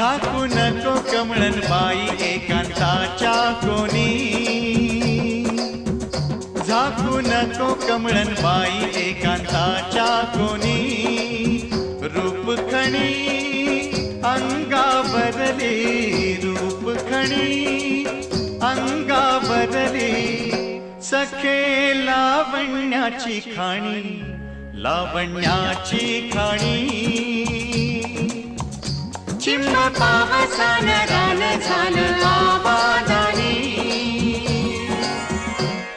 झाकू नको कमळन बाई एकांताच्या कोणी, झाकू नको कमळन बाई एकांताच्या कोणी, रूप खणी अंगावरली, रूप खणी अंगावरली, सखे लावण्याची खाणी, लावण्याची खाणी. चिंब पावसान रान झालं आबादानी,